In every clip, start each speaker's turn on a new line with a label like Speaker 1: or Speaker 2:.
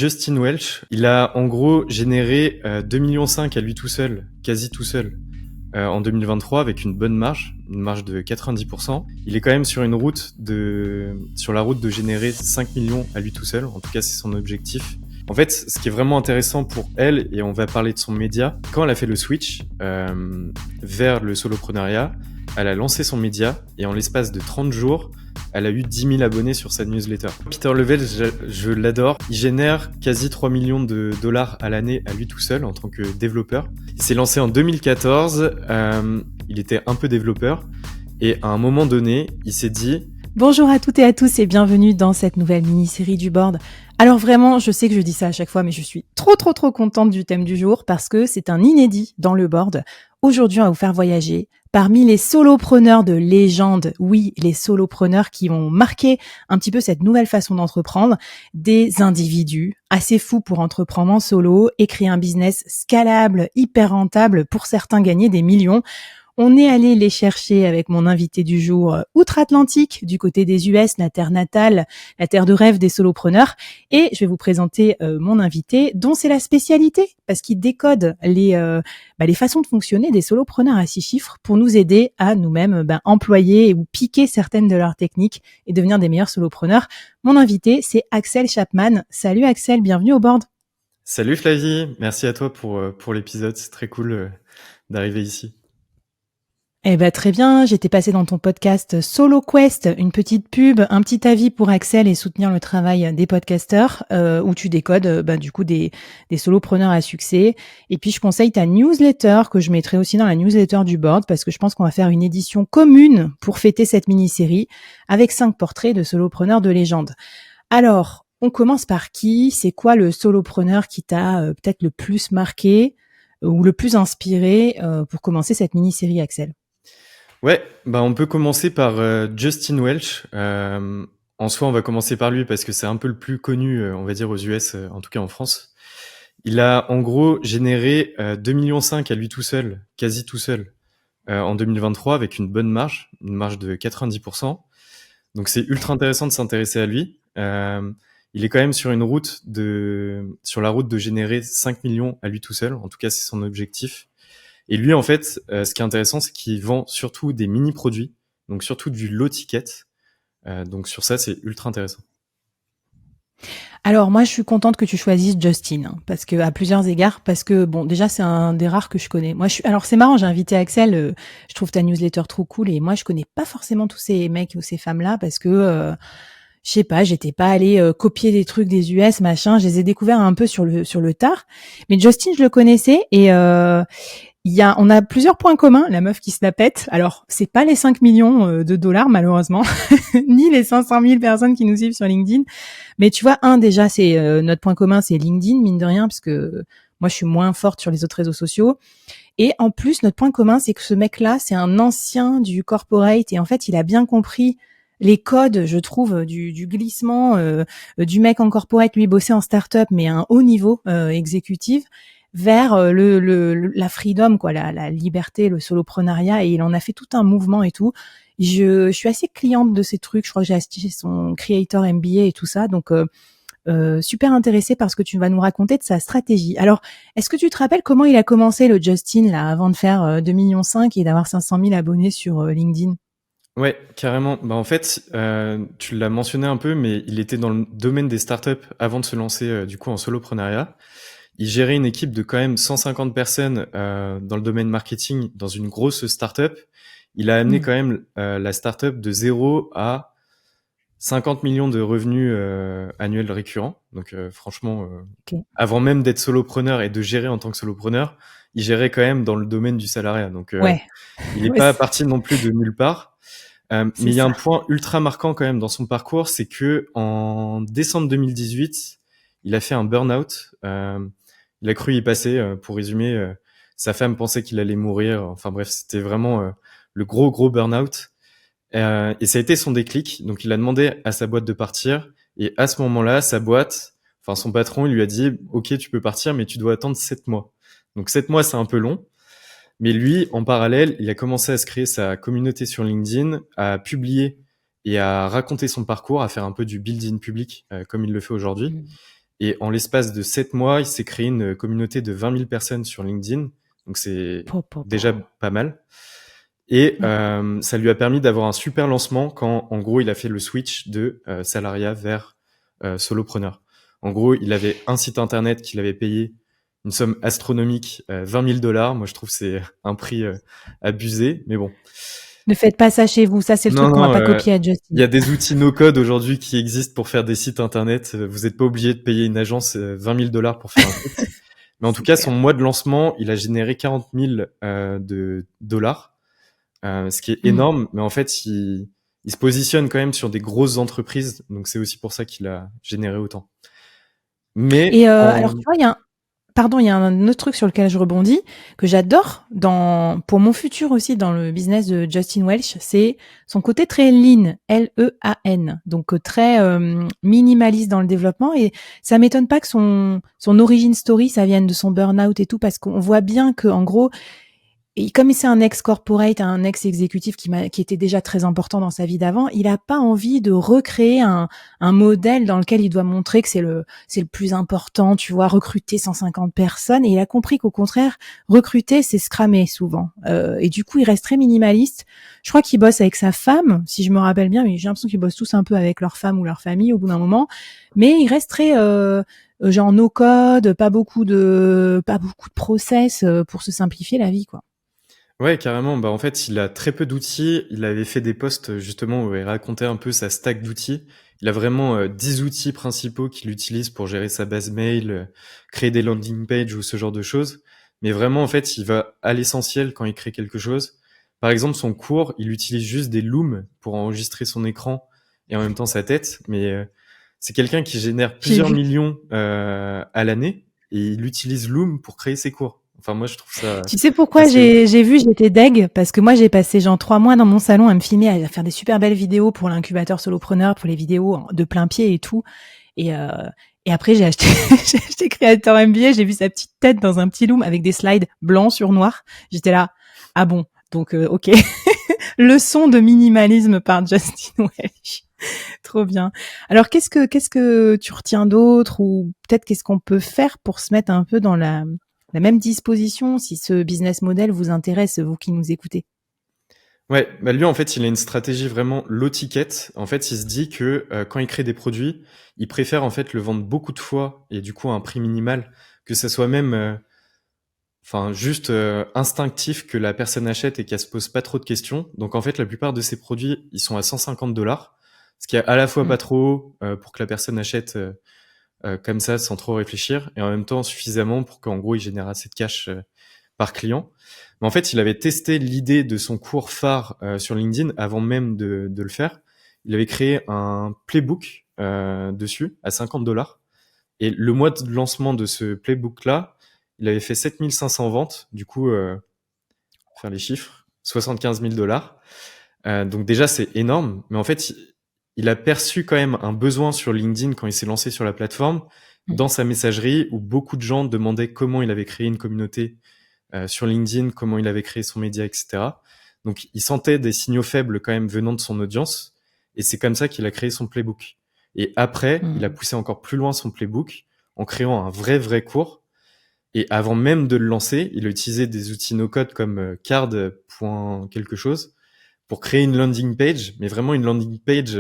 Speaker 1: Justin Welch, il a en gros généré 2,5 millions à lui tout seul, quasi tout seul, en 2023 avec une bonne marge, une marge de 90%. Il est quand même sur la route de générer 5 millions à lui tout seul, en tout cas c'est son objectif. En fait, ce qui est vraiment intéressant pour elle, et on va parler de son média, quand elle a fait le switch vers le solopreneuriat, elle a lancé son média et en l'espace de 30 jours, elle a eu 10 000 abonnés sur sa newsletter. Peter Level, je l'adore. Il génère quasi 3 millions de dollars à l'année à lui tout seul en tant que développeur. Il s'est lancé en 2014. Il était un peu développeur. Et à un moment donné, il s'est dit...
Speaker 2: Bonjour à toutes et à tous et bienvenue dans cette nouvelle mini-série du board. Alors vraiment, je sais que je dis ça à chaque fois, mais je suis trop contente du thème du jour parce que c'est un inédit dans le board. Aujourd'hui, on va vous faire voyager parmi les solopreneurs de légende. Oui, les solopreneurs qui ont marqué un petit peu cette nouvelle façon d'entreprendre. Des individus assez fous pour entreprendre en solo et créer un business scalable, hyper rentable, pour certains gagner des millions. On est allé les chercher avec mon invité du jour outre-Atlantique, du côté des US, la terre natale, la terre de rêve des solopreneurs. Et je vais vous présenter mon invité, dont c'est la spécialité, parce qu'il décode les façons de fonctionner des solopreneurs à 6 chiffres pour nous aider à nous-mêmes employer ou piquer certaines de leurs techniques et devenir des meilleurs solopreneurs. Mon invité, c'est Axel Chapman. Salut Axel, bienvenue au board.
Speaker 1: Salut Flavie, merci à toi pour l'épisode, c'est très cool d'arriver ici.
Speaker 2: Eh ben très bien, j'étais passée dans ton podcast Solo Quest, une petite pub, un petit avis pour Axel et soutenir le travail des podcasteurs, où tu décodes du coup des solopreneurs à succès. Et puis je conseille ta newsletter que je mettrai aussi dans la newsletter du board parce que je pense qu'on va faire une édition commune pour fêter cette mini-série avec 5 portraits de solopreneurs de légende. Alors, on commence par qui? C'est quoi le solopreneur qui t'a peut-être le plus marqué ou le plus inspiré pour commencer cette mini-série, Axel?
Speaker 1: Ouais, on peut commencer par Justin Welch. En soi, on va commencer par lui parce que c'est un peu le plus connu, on va dire, aux US, en tout cas en France. Il a en gros généré 2,5 millions à lui tout seul, quasi tout seul, en 2023 avec une bonne marge, une marge de 90%. Donc c'est ultra intéressant de s'intéresser à lui. Il est quand même sur la route de générer 5 millions à lui tout seul. En tout cas, c'est son objectif. Et lui, en fait, ce qui est intéressant, c'est qu'il vend surtout des mini-produits, donc surtout du low ticket. Donc sur ça, c'est ultra intéressant.
Speaker 2: Alors moi, je suis contente que tu choisisses Justin, parce que à plusieurs égards, parce que bon, déjà c'est un des rares que je connais. Alors c'est marrant, j'ai invité Axel. Je trouve ta newsletter trop cool et moi je connais pas forcément tous ces mecs ou ces femmes-là parce que je sais pas, j'étais pas allée copier des trucs des US, machin. Je les ai découverts un peu sur le tard. Mais Justin, je le connaissais et on a plusieurs points communs, la meuf qui se la pète. Alors, c'est pas les 5 millions de dollars, malheureusement, ni les 500 000 personnes qui nous suivent sur LinkedIn. Mais tu vois, déjà, c'est notre point commun, c'est LinkedIn, mine de rien, parce que moi, je suis moins forte sur les autres réseaux sociaux. Et en plus, notre point commun, c'est que ce mec-là, c'est un ancien du corporate. Et en fait, il a bien compris les codes, je trouve, du glissement du mec en corporate. Lui, bossait en start-up, mais à un haut niveau exécutif, vers la freedom, quoi, la liberté, le soloprenariat, et il en a fait tout un mouvement et tout. Je suis assez cliente de ces trucs. Je crois que j'ai acheté son Creator MBA et tout ça, donc super intéressée par ce que tu vas nous raconter de sa stratégie. Alors, est-ce que tu te rappelles comment il a commencé le Justin là, avant de faire 2,5 millions et d'avoir 500 000 abonnés sur LinkedIn?
Speaker 1: Ouais, carrément. En fait, tu l'as mentionné un peu, mais il était dans le domaine des startups avant de se lancer du coup en soloprenariat. Il gérait une équipe de quand même 150 personnes dans le domaine marketing dans une grosse startup. Il a amené quand même la startup de 0 à 50 millions de revenus annuels récurrents. Donc franchement,
Speaker 2: Okay.
Speaker 1: avant même d'être solopreneur et de gérer en tant que solopreneur, il gérait quand même dans le domaine du salariat. Donc
Speaker 2: Ouais.
Speaker 1: il n'est pas parti non plus de nulle part. Mais il y a un
Speaker 2: ça.
Speaker 1: point ultra marquant quand même dans son parcours, c'est que en décembre 2018, il a fait un burn-out. Il a cru y passer. Pour résumer, sa femme pensait qu'il allait mourir. Enfin bref, c'était vraiment le gros burn-out. Et ça a été son déclic. Donc il a demandé à sa boîte de partir. Et à ce moment-là, son patron, il lui a dit « Ok, tu peux partir, mais tu dois attendre 7 mois. » Donc 7 mois, c'est un peu long. Mais lui, en parallèle, il a commencé à se créer sa communauté sur LinkedIn, à publier et à raconter son parcours, à faire un peu du build-in public, comme il le fait aujourd'hui. Et en l'espace de 7 mois, il s'est créé une communauté de 20 000 personnes sur LinkedIn. Donc c'est déjà pas mal. Et ça lui a permis d'avoir un super lancement quand, en gros, il a fait le switch de salariat vers solopreneur. En gros, il avait un site internet qu'il avait payé une somme astronomique, 20 000 $. Moi, je trouve que c'est un prix abusé, mais bon.
Speaker 2: Ne faites pas ça chez vous. Ça, c'est le truc qu'on va pas copier à Justin.
Speaker 1: Il y a des outils no-code aujourd'hui qui existent pour faire des sites internet. Vous n'êtes pas obligé de payer une agence 20 000 $ pour faire un site. Mais en tout cas, son mois de lancement, il a généré 40 000 de dollars, ce qui est énorme. Mais en fait, il se positionne quand même sur des grosses entreprises. Donc, c'est aussi pour ça qu'il a généré autant. Mais
Speaker 2: alors, tu vois, il y a un autre truc sur lequel je rebondis, que j'adore pour mon futur aussi dans le business de Justin Welsh, c'est son côté très lean, L-E-A-N, donc très minimaliste dans le développement. Et ça m'étonne pas que son origin story, ça vienne de son burn-out et tout, parce qu'on voit bien que, en gros, et comme c'est un ex-corporate, un ex-exécutif qui était déjà très important dans sa vie d'avant, il a pas envie de recréer un modèle dans lequel il doit montrer que c'est le plus important, tu vois, recruter 150 personnes. Et il a compris qu'au contraire, recruter, c'est se cramer souvent. Et du coup, il reste très minimaliste. Je crois qu'il bosse avec sa femme, si je me rappelle bien, mais j'ai l'impression qu'ils bossent tous un peu avec leur femme ou leur famille au bout d'un moment. Mais il reste très genre no code, pas beaucoup de process pour se simplifier la vie, quoi.
Speaker 1: Ouais, carrément. Bah, en fait, il a très peu d'outils. Il avait fait des posts, justement, où il racontait un peu sa stack d'outils. Il a vraiment 10 outils principaux qu'il utilise pour gérer sa base mail, créer des landing pages ou ce genre de choses. Mais vraiment, en fait, il va à l'essentiel quand il crée quelque chose. Par exemple, son cours, il utilise juste des looms pour enregistrer son écran et en même temps sa tête. Mais c'est quelqu'un qui génère plusieurs millions à l'année et il utilise Loom pour créer ses cours. Enfin, moi, je trouve ça...
Speaker 2: Tu sais pourquoi j'étais deg? Parce que moi, j'ai passé genre 3 mois dans mon salon à me filmer, à faire des super belles vidéos pour l'incubateur solopreneur, pour les vidéos de plein pied et tout. Et après, j'ai acheté Creator MBA, j'ai vu sa petite tête dans un petit loom avec des slides blancs sur noir. J'étais là, ah bon, donc ok. Leçon de minimalisme par Justin Welsh. Trop bien. Alors, qu'est-ce que tu retiens d'autre, ou peut-être qu'est-ce qu'on peut faire pour se mettre un peu dans la même disposition, si ce business model vous intéresse, vous qui nous écoutez?
Speaker 1: Ouais, bah lui, en fait, il a une stratégie vraiment low ticket. En fait, il se dit que quand il crée des produits, il préfère en fait le vendre beaucoup de fois et du coup à un prix minimal, que ça soit même juste instinctif, que la personne achète et qu'elle se pose pas trop de questions. Donc en fait, la plupart de ses produits, ils sont à 150 $, ce qui est à la fois pas trop haut pour que la personne achète comme ça sans trop réfléchir, et en même temps suffisamment pour qu'en gros il génère assez de cash par client. Mais en fait, il avait testé l'idée de son cours phare sur LinkedIn avant même de le faire. Il avait créé un playbook dessus à 50 $. Et le mois de lancement de ce playbook-là, il avait fait 7500 ventes. Du coup, faire les chiffres, 75 000 $. Donc déjà, c'est énorme. Mais en fait, il a perçu quand même un besoin sur LinkedIn quand il s'est lancé sur la plateforme, dans sa messagerie, où beaucoup de gens demandaient comment il avait créé une communauté sur LinkedIn, comment il avait créé son média, etc. Donc, il sentait des signaux faibles quand même venant de son audience. Et c'est comme ça qu'il a créé son playbook. Et après, il a poussé encore plus loin son playbook en créant un vrai cours. Et avant même de le lancer, il a utilisé des outils no-code comme card.quelque chose pour créer une landing page, mais vraiment une landing page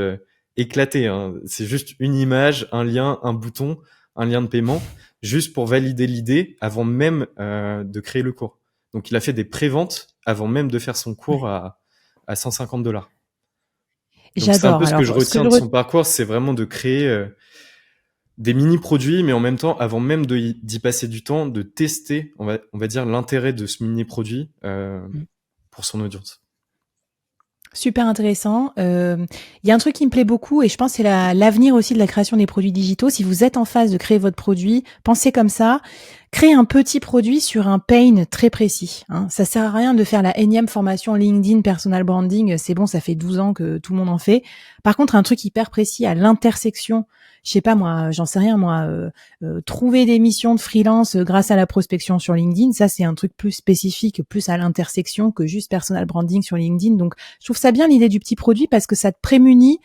Speaker 1: éclatée. Hein. C'est juste une image, un lien, un bouton, un lien de paiement, juste pour valider l'idée avant même de créer le cours. Donc, il a fait des préventes avant même de faire son cours à 150 $. Donc,
Speaker 2: J'adore.
Speaker 1: c'est un peu ce que je retiens de son parcours, c'est vraiment de créer des mini-produits, mais en même temps, avant même d'y passer du temps, de tester, on va dire, l'intérêt de ce mini-produit pour son audience.
Speaker 2: Super intéressant. Il y a un truc qui me plaît beaucoup, et je pense que c'est l'avenir aussi de la création des produits digitaux. Si vous êtes en phase de créer votre produit, pensez comme ça. Créez un petit produit sur un pain très précis. Hein. Ça sert à rien de faire la énième formation LinkedIn personal branding. C'est bon, ça fait 12 ans que tout le monde en fait. Par contre, un truc hyper précis à l'intersection, je sais pas moi, j'en sais rien moi, trouver des missions de freelance grâce à la prospection sur LinkedIn, ça c'est un truc plus spécifique, plus à l'intersection que juste personal branding sur LinkedIn. Donc je trouve ça bien l'idée du petit produit, parce que ça te prémunit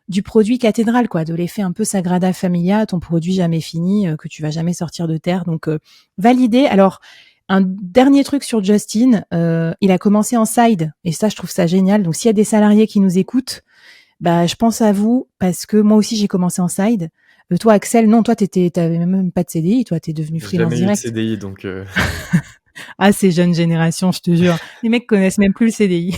Speaker 2: du produit cathédrale, quoi, de l'effet un peu Sagrada Familia, ton produit jamais fini, que tu vas jamais sortir de terre. Donc, validé. Alors, un dernier truc sur Justin, il a commencé en side, et ça, je trouve ça génial. Donc, s'il y a des salariés qui nous écoutent, bah, je pense à vous, parce que moi aussi, j'ai commencé en side. Toi, Axel, non, toi, t'avais même pas de CDI, toi, t'es devenu
Speaker 1: J'ai
Speaker 2: freelance
Speaker 1: jamais eu de
Speaker 2: direct.
Speaker 1: CDI, donc
Speaker 2: Ah, ces jeunes générations, je te jure. Les mecs connaissent même plus le CDI.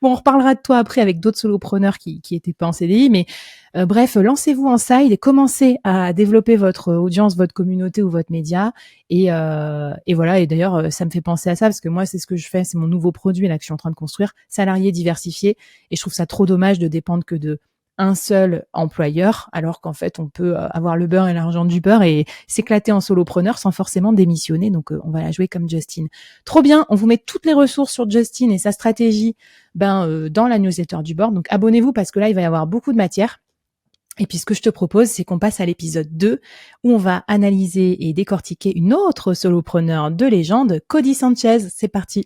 Speaker 2: Bon, on reparlera de toi après avec d'autres solopreneurs qui étaient pas en CDI, mais bref, lancez-vous en side et commencez à développer votre audience, votre communauté ou votre média. Et voilà. Et d'ailleurs, ça me fait penser à ça parce que moi, c'est ce que je fais, c'est mon nouveau produit là que je suis en train de construire, salarié diversifié. Et je trouve ça trop dommage de dépendre que de un seul employeur, alors qu'en fait, on peut avoir le beurre et l'argent du beurre et s'éclater en solopreneur sans forcément démissionner. Donc, on va la jouer comme Justin. Trop bien. On vous met toutes les ressources sur Justin et sa stratégie dans la newsletter du board. Donc, abonnez-vous parce que là, il va y avoir beaucoup de matière. Et puis, ce que je te propose, c'est qu'on passe à l'épisode 2 où on va analyser et décortiquer une autre solopreneur de légende, Cody Sanchez. C'est parti.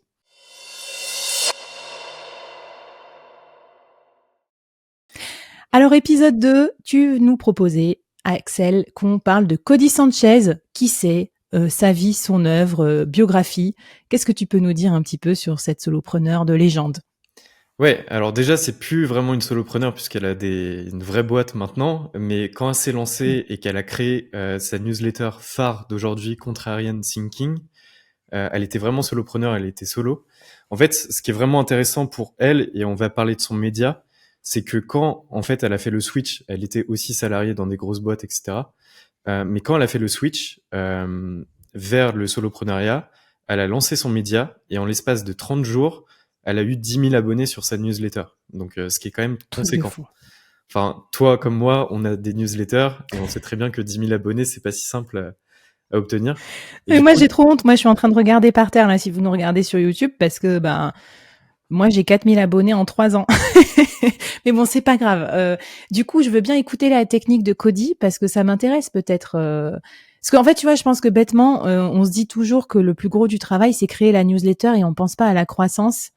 Speaker 2: Alors, épisode 2, tu nous proposais, Axel, qu'on parle de Cody Sanchez. Qui c'est sa vie, son œuvre, biographie. Qu'est-ce que tu peux nous dire un petit peu sur cette solopreneur de légende?
Speaker 1: Ouais, alors déjà, c'est plus vraiment une solopreneur puisqu'elle a une vraie boîte maintenant, mais quand elle s'est lancée et qu'elle a créé sa newsletter phare d'aujourd'hui, Contrarian Thinking, elle était vraiment solopreneur, elle était solo. En fait, ce qui est vraiment intéressant pour elle, et on va parler de son média, c'est que quand, en fait, elle a fait le switch, elle était aussi salariée dans des grosses boîtes, etc. Mais quand elle a fait le switch vers le solopreneuriat, elle a lancé son média et en l'espace de 30 jours, elle a eu 10 000 abonnés sur sa newsletter. Donc, ce qui est quand même
Speaker 2: Truc de
Speaker 1: conséquent.
Speaker 2: fou.
Speaker 1: Enfin, toi comme moi, on a des newsletters et on sait très bien que 10 000 abonnés, c'est pas si simple à obtenir. Et
Speaker 2: Mais
Speaker 1: du
Speaker 2: moi,
Speaker 1: coup,
Speaker 2: j'ai trop honte. Moi, je suis en train de regarder par terre, là, si vous nous regardez sur YouTube, parce que, moi, j'ai 4000 abonnés en 3 ans. Mais bon, c'est pas grave. Du coup, je veux bien écouter la technique de Cody, parce que ça m'intéresse peut-être. Parce qu'en fait, tu vois, je pense que bêtement, on se dit toujours que le plus gros du travail, c'est créer la newsletter et on pense pas à la croissance.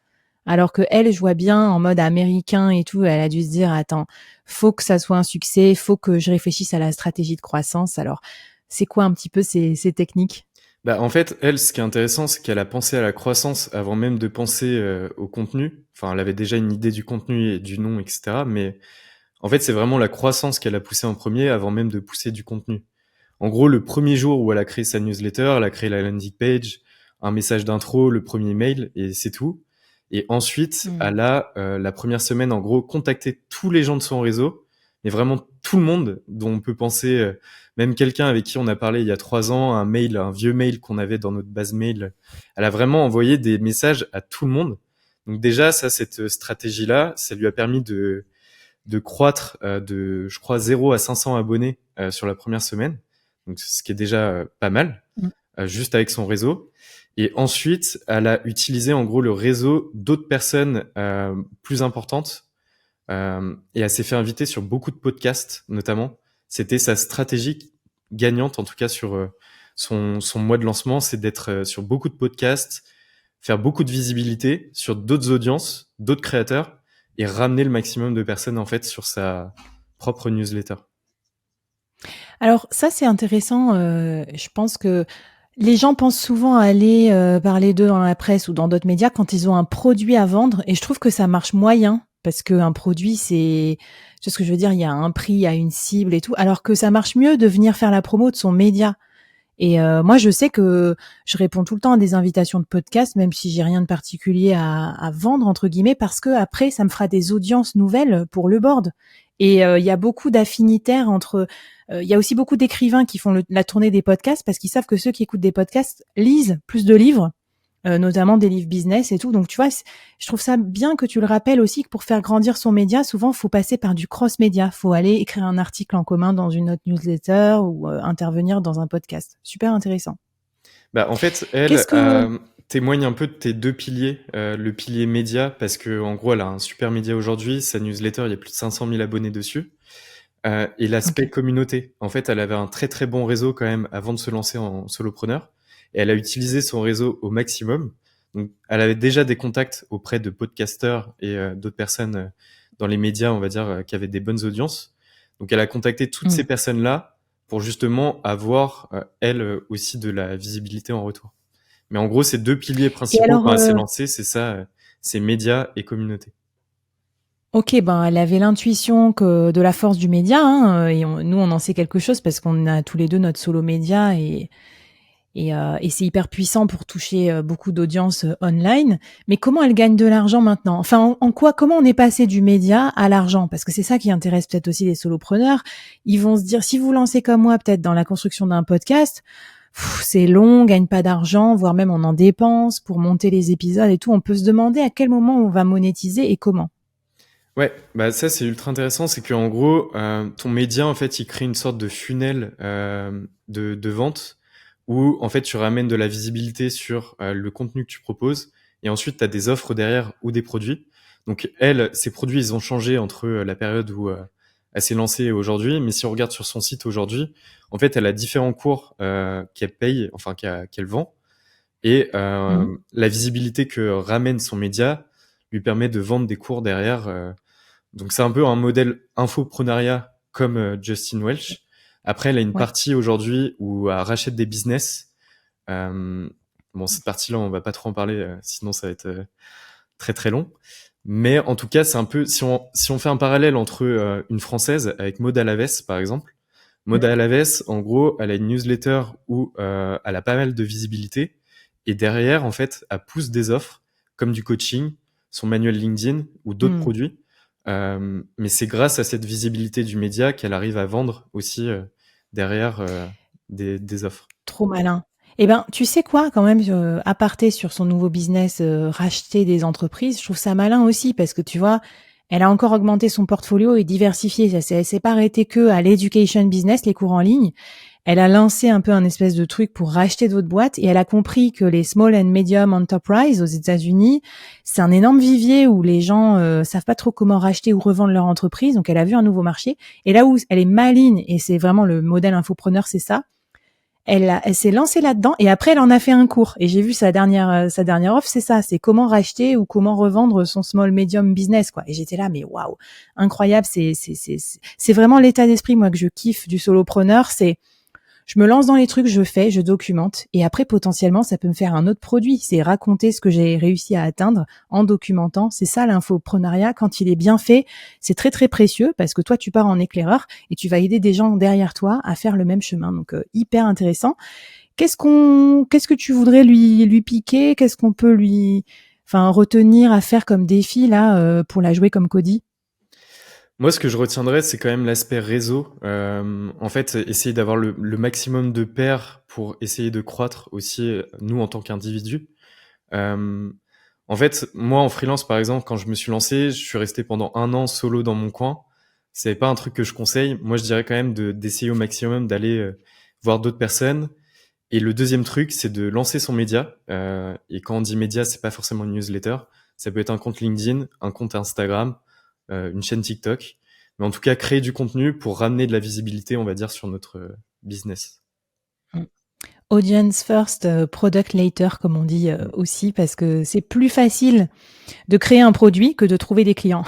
Speaker 2: Alors que elle, je vois bien en mode américain et tout, elle a dû se dire, attends, faut que ça soit un succès, faut que je réfléchisse à la stratégie de croissance. Alors, c'est quoi un petit peu ces techniques?
Speaker 1: bah, en fait, elle, ce qui est intéressant, c'est qu'elle a pensé à la croissance avant même de penser au contenu. Enfin, elle avait déjà une idée du contenu et du nom, etc. Mais en fait, c'est vraiment la croissance qu'elle a poussé en premier avant même de pousser du contenu. En gros, le premier jour où elle a créé sa newsletter, elle a créé la landing page, un message d'intro, le premier mail, et c'est tout. Et ensuite,
Speaker 2: Hmm.
Speaker 1: elle a, la première semaine, en gros, contacté tous les gens de son réseau, mais vraiment tout le monde dont on peut penser, même quelqu'un avec qui on a parlé il y a 3 ans, un mail, un vieux mail qu'on avait dans notre base mail. Elle a vraiment envoyé des messages à tout le monde. Donc déjà, ça, cette stratégie-là, ça lui a permis de croître je crois, 0 à 500 abonnés sur la première semaine. Donc, ce qui est déjà pas mal,
Speaker 2: Mm.
Speaker 1: juste avec son réseau. Et ensuite, elle a utilisé en gros le réseau d'autres personnes plus importantes. Et elle s'est fait inviter sur beaucoup de podcasts, notamment. C'était sa stratégie gagnante, en tout cas sur son mois de lancement, c'est d'être sur beaucoup de podcasts, faire beaucoup de visibilité sur d'autres audiences, d'autres créateurs, et ramener le maximum de personnes en fait sur sa propre newsletter.
Speaker 2: Alors ça, c'est intéressant. Je pense que les gens pensent souvent à aller parler d'eux dans la presse ou dans d'autres médias quand ils ont un produit à vendre. Et je trouve que ça marche moyen parce qu'un produit, tu sais ce que je veux dire, il y a un prix, il y a une cible et tout. Alors que ça marche mieux de venir faire la promo de son média. Et moi, je sais que je réponds tout le temps à des invitations de podcast, même si j'ai rien de particulier à vendre entre guillemets, parce que après, ça me fera des audiences nouvelles pour le board. Et il y a beaucoup d'affinitaires entre. Il y a aussi beaucoup d'écrivains qui font la tournée des podcasts parce qu'ils savent que ceux qui écoutent des podcasts lisent plus de livres, notamment des livres business et tout. Donc tu vois, je trouve ça bien que tu le rappelles aussi que pour faire grandir son média, souvent faut passer par du cross-média. Faut aller écrire un article en commun dans une autre newsletter ou intervenir dans un podcast. Super intéressant.
Speaker 1: Bah, en fait, elle
Speaker 2: Qu'est-ce que
Speaker 1: témoigne un peu de tes deux piliers, le pilier média, parce que en gros, elle a un super média aujourd'hui, sa newsletter, il y a plus de 500 000 abonnés dessus, et
Speaker 2: Ok.
Speaker 1: l'aspect communauté. En fait, elle avait un très très bon réseau quand même avant de se lancer en solopreneur, et elle a utilisé son réseau au maximum. Donc, elle avait déjà des contacts auprès de podcasteurs et d'autres personnes dans les médias, on va dire, qui avaient des bonnes audiences. Donc elle a contacté toutes ces personnes-là pour justement avoir, elle aussi de la visibilité en retour. Mais en gros, c'est 2 piliers
Speaker 2: Et
Speaker 1: principaux
Speaker 2: alors,
Speaker 1: quand elle s'est lancée, c'est ça, c'est médias et communauté.
Speaker 2: OK, ben, elle avait l'intuition que de la force du média, hein, et nous, on en sait quelque chose parce qu'on a tous les 2 notre solo média et c'est hyper puissant pour toucher beaucoup d'audience online. Mais comment elle gagne de l'argent maintenant? Enfin, en quoi, comment on est passé du média à l'argent? Parce que c'est ça qui intéresse peut-être aussi les solopreneurs. Ils vont se dire, si vous lancez comme moi, peut-être dans la construction d'un podcast, c'est long, on gagne pas d'argent, voire même on en dépense pour monter les épisodes et tout. On peut se demander à quel moment on va monétiser et comment.
Speaker 1: Ouais, bah ça c'est ultra intéressant, c'est qu'en gros, ton média en fait, il crée une sorte de funnel de vente où en fait tu ramènes de la visibilité sur le contenu que tu proposes et ensuite tu as des offres derrière ou des produits. Donc elle, ses produits, ils ont changé entre la période où elle s'est lancée et aujourd'hui, mais si on regarde sur son site aujourd'hui, en fait, elle a différents cours qu'elle paye, enfin qu'elle vend et
Speaker 2: Mhm.
Speaker 1: la visibilité que ramène son média lui permet de vendre des cours derrière. Donc c'est un peu un modèle infoprenariat comme Justin Welch. Après, elle a une
Speaker 2: Ouais.
Speaker 1: partie aujourd'hui où elle rachète des business. Bon, cette partie-là, on va pas trop en parler, sinon ça va être très très long. Mais en tout cas, c'est un peu si on fait un parallèle entre une française avec Maud Alaves par exemple. Maud Alaves, en gros, elle a une newsletter où elle a pas mal de visibilité et derrière, en fait, elle pousse des offres comme du coaching, son manuel LinkedIn ou d'autres
Speaker 2: Mhm.
Speaker 1: produits. Mais c'est grâce à cette visibilité du média qu'elle arrive à vendre aussi derrière des offres.
Speaker 2: Trop malin. Eh ben, tu sais quoi, quand même, aparté sur son nouveau business, racheter des entreprises, je trouve ça malin aussi parce que tu vois, elle a encore augmenté son portfolio et diversifié. Elle s'est pas arrêtée que à l'education business, les cours en ligne. Elle a lancé un peu un espèce de truc pour racheter d'autres boîtes et elle a compris que les small and medium enterprise aux États-Unis, c'est un énorme vivier où les gens savent pas trop comment racheter ou revendre leur entreprise. Donc elle a vu un nouveau marché. Et là où elle est maligne, et c'est vraiment le modèle infopreneur, c'est ça. Elle s'est lancée là-dedans et après elle en a fait un cours. Et j'ai vu sa dernière offre, c'est ça, c'est comment racheter ou comment revendre son small medium business, quoi. Et j'étais là, mais waouh, incroyable. C'est vraiment l'état d'esprit, moi, que je kiffe du solopreneur. C'est, je me lance dans les trucs, je fais, je documente, et après potentiellement ça peut me faire un autre produit. C'est raconter ce que j'ai réussi à atteindre en documentant. C'est ça l'infoprenariat. Quand il est bien fait, c'est très très précieux parce que toi tu pars en éclaireur et tu vas aider des gens derrière toi à faire le même chemin. Donc hyper intéressant. Qu'est-ce que tu voudrais lui piquer? Qu'est-ce qu'on peut lui, enfin retenir à faire comme défi là pour la jouer comme Cody?
Speaker 1: Moi, ce que je retiendrai, c'est quand même l'aspect réseau. En fait, essayer d'avoir le maximum de pairs pour essayer de croître aussi, nous, en tant qu'individus. Euh, En fait, moi, en freelance, par exemple, quand je me suis lancé, je suis resté pendant 1 an solo dans mon coin. C'est pas un truc que je conseille. Moi, je dirais quand même d'essayer au maximum d'aller voir d'autres personnes. Et le deuxième truc, c'est de lancer son média. Et quand on dit média, c'est pas forcément une newsletter. Ça peut être un compte LinkedIn, un compte Instagram, une chaîne TikTok. Mais en tout cas, créer du contenu pour ramener de la visibilité, on va dire, sur notre business.
Speaker 2: Audience first, product later, comme on dit aussi, parce que c'est plus facile de créer un produit que de trouver des clients.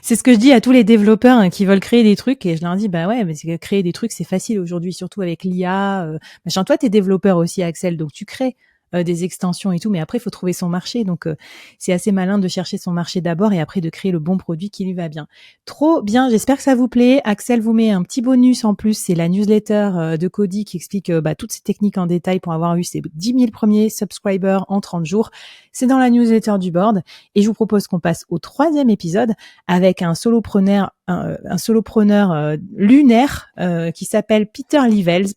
Speaker 2: C'est ce que je dis à tous les développeurs qui veulent créer des trucs et je leur dis bah ouais, mais créer des trucs c'est facile aujourd'hui, surtout avec l'IA. Machin. Toi, t'es développeur aussi, Axel, donc tu crées des extensions et tout, mais après il faut trouver son marché. Donc c'est assez malin de chercher son marché d'abord et après de créer le bon produit qui lui va bien. Trop bien, j'espère que ça vous plaît. Axel vous met un petit bonus en plus, c'est la newsletter de Cody qui explique toutes ces techniques en détail pour avoir eu ses 10 000 premiers subscribers en 30 jours. C'est dans la newsletter du board. Et je vous propose qu'on passe au 3e épisode avec un solopreneur lunaire qui s'appelle Peter Levels,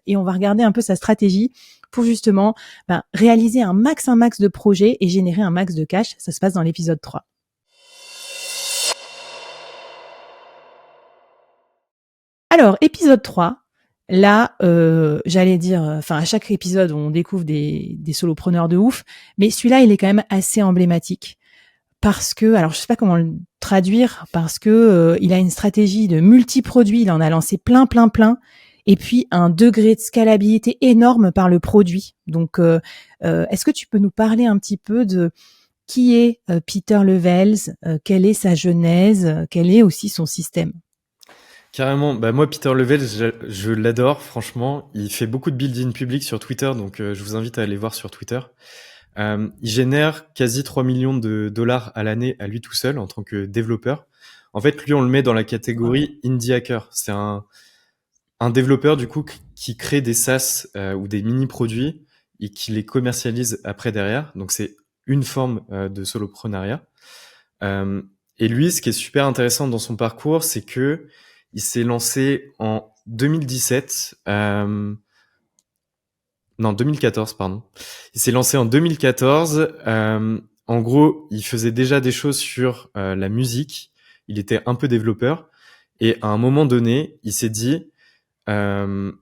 Speaker 2: et on va regarder un peu sa stratégie pour justement réaliser un max de projets et générer un max de cash. Ça se passe dans l'épisode 3. Alors, épisode 3, là, j'allais dire, enfin, à chaque épisode, on découvre des solopreneurs de ouf, mais celui-là, il est quand même assez emblématique. Parce que, alors je sais pas comment le traduire, parce que il a une stratégie de multi-produits, il en a lancé plein, et puis un degré de scalabilité énorme par le produit. Donc, est-ce que tu peux nous parler un petit peu de qui est Peter Levels, quelle est sa genèse, quel est aussi son système?
Speaker 1: Carrément, bah moi Peter Levels, je l'adore, franchement. Il fait beaucoup de build-in public sur Twitter, donc je vous invite à aller voir sur Twitter. Il génère quasi 3 millions de dollars à l'année à lui tout seul en tant que développeur. En fait, lui, on le met dans la
Speaker 2: Wow.
Speaker 1: catégorie indie hacker. C'est un développeur du coup qui crée des SaaS ou des mini-produits et qui les commercialise après derrière. Donc c'est une forme de soloprenariat. Euh, et lui, ce qui est super intéressant dans son parcours, c'est que il s'est lancé en 2017. Non, 2014, pardon. Il s'est lancé en 2014. En gros, il faisait déjà des choses sur la musique. Il était un peu développeur. Et à un moment donné, il s'est dit, euh,